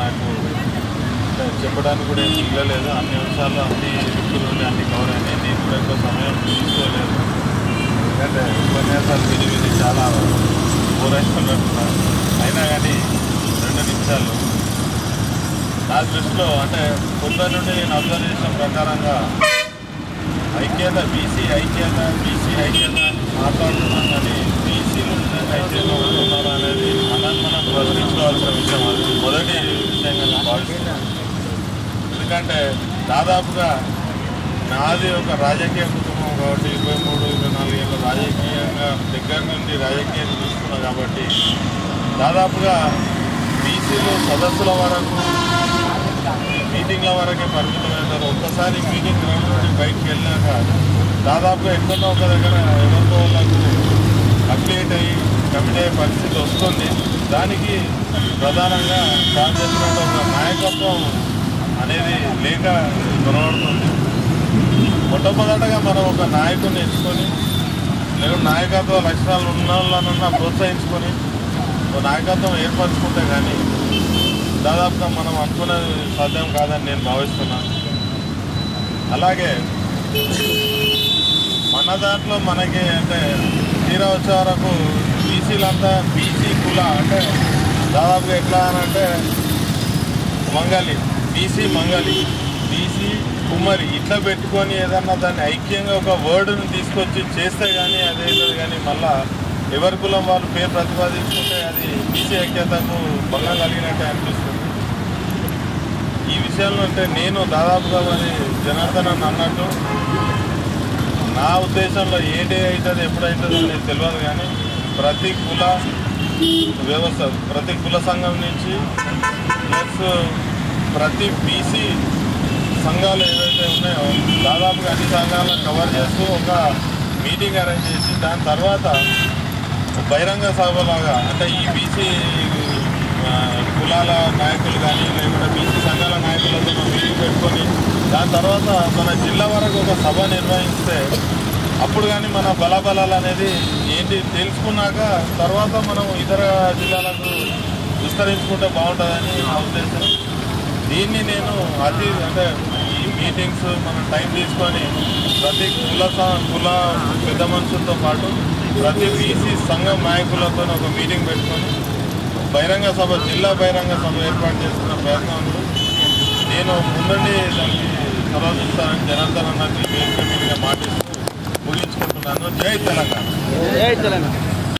నాకు చెప్పడానికి కూడా ఏం మిగలలేదు. అన్ని అంశాల్లో అన్ని వ్యక్తులు అన్ని కవర్ అయినాయి. నేను కూడా ఎక్కువ సమయం తీసుకోలేదు. ఎందుకంటే ఉపన్యాసాలు విని చాలా బోరైస్తున్నట్టున్నారు. అయినా కానీ 2 నిమిషాలు నా దృష్టిలో అంటే కొత్త నుండి నేను అబ్జర్వ్ చేసిన ప్రకారంగా ఐక్యత బీసీ ఐక్యత అని మాట్లాడుతున్నాం. కానీ బీసీలు ఐక్యత ఉంటున్నారు అనేది మనం ప్రశ్నించుకోవాల్సిన విషయం. అది మొదటి విషయంగా నేను భావిస్తున్నాను. ఎందుకంటే దాదాపుగా నాది ఒక రాజకీయ కుటుంబం కాబట్టి 23-24 ఏళ్ళ రాజకీయంగా దగ్గర నుండి రాజకీయాన్ని చూస్తున్నా కాబట్టి దాదాపుగా బీసీలు సదస్సుల వరకు మీటింగ్ల వరకే పరిమితమవుతారు. ఒక్కసారి మీటింగ్ గ్రౌండ్ నుండి బయటకు వెళ్ళాక దాదాపుగా ఎక్కడో ఒక దగ్గర ఎవరితో వాళ్ళకు అప్డేట్ అయ్యి కమిట్ అయ్యే పరిస్థితి వస్తుంది. దానికి ప్రధానంగా సార్ చెప్పినట్టు ఒక నాయకత్వం అనేది లేక కొనబడుతుంది. మొట్టమొదటగా మనం ఒక నాయకుడిని ఎంచుకొని లేదా నాయకత్వ లక్షణాలు ఉన్న వాళ్ళనన్నా ప్రోత్సహించుకొని ఒక నాయకత్వం ఏర్పరచుకుంటే కానీ దాదాపుగా మనం అనుకున్నది సాధ్యం కాదని నేను భావిస్తున్నాను. అలాగే మన దాంట్లో మనకి అంటే తీరా వచ్చే వరకు బీసీలంతా బీసీ కుల అంటే దాదాపుగా ఎట్లా అని అంటే మంగళి బీసీ కుమ్మరి ఇట్లా పెట్టుకొని ఏదన్నా దాన్ని ఐక్యంగా ఒక వర్డ్ని తీసుకొచ్చి చేస్తే కానీ అదైతుంది. కానీ మళ్ళా ఎవరి కులం వాళ్ళు పేరు ప్రతిపాదించుకుంటే అది బీసీ ఐక్యతకు భంగం కలిగినట్టే అనిపిస్తుంది. ఈ విషయంలో అంటే నేను దాదాపుగా మరి జనార్దన్ అన్నట్టు నా ఉద్దేశంలో ఏ డే అవుతుంది ఎప్పుడవుతుంది అనేది తెలియదు. కానీ ప్రతి కుల వ్యవస్థ ప్రతి కుల సంఘం నుంచి ప్లస్ ప్రతి బీసీ సంఘాలు ఏవైతే ఉన్నాయో దాదాపుగా అన్ని సంఘాలను కవర్ చేస్తూ ఒక మీటింగ్ అరేంజ్ చేసి దాని తర్వాత బహిరంగ సభలాగా అంటే ఈ బీసీ కులాల నాయకులు కానీ లేకుంటే బీసీ సంఘాల నాయకులతో మీటింగ్ పెట్టుకొని దాని తర్వాత మన జిల్లా వరకు ఒక సభ నిర్వహిస్తే అప్పుడు కానీ మన బలాబలాలు అనేది ఏంటి తెలుసుకున్నాక తర్వాత మనం ఇతర జిల్లాలకు విస్తరించుకుంటే బాగుంటుందని నా ఉద్దేశం. దీన్ని నేను అంటే ఈ మీటింగ్స్ మనం టైం తీసుకొని ప్రతి కుల పెద్ద మనుషులతో పాటు ప్రతి బీసీ సంఘం నాయకులతో ఒక మీటింగ్ పెట్టుకొని జిల్లా బహిరంగ సభ ఏర్పాటు చేస్తున్న ప్రయత్నం ఉంది. నేను ముందండి దానికి సలహాస్తానని జనార్దన్ అన్నది వేదిక మీదుగా మాటిస్తూ ముగించుకుంటున్నాను. జై తెలంగాణ.